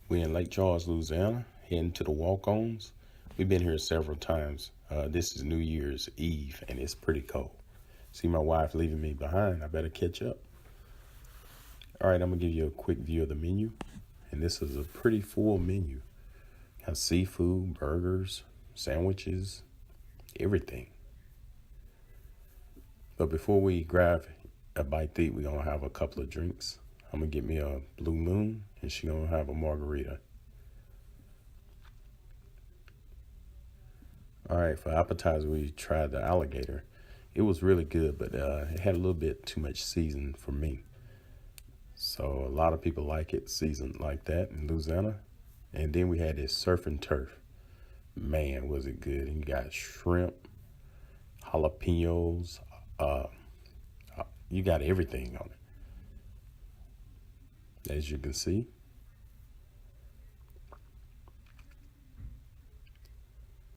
We're in Lake Charles, Louisiana, heading to the walk-ons. We've been here several times. This is New Year's Eve, and it's pretty cold. See my wife leaving me behind. I better catch up. All right, I'm going to give you a quick view of the menu. And this is a pretty full menu. Got seafood, burgers, sandwiches, everything. But before we grab a bite to eat, we're going to have a couple of drinks. I'm going to get me a Blue Moon, and she's going to have a margarita. All right, for appetizer, we tried the alligator. It was really good, but it had a little bit too much season for me. So a lot of people like it seasoned like that in Louisiana. And then we had this surf and turf. Man, was it good. You got shrimp, jalapenos. You got everything on it. As you can see.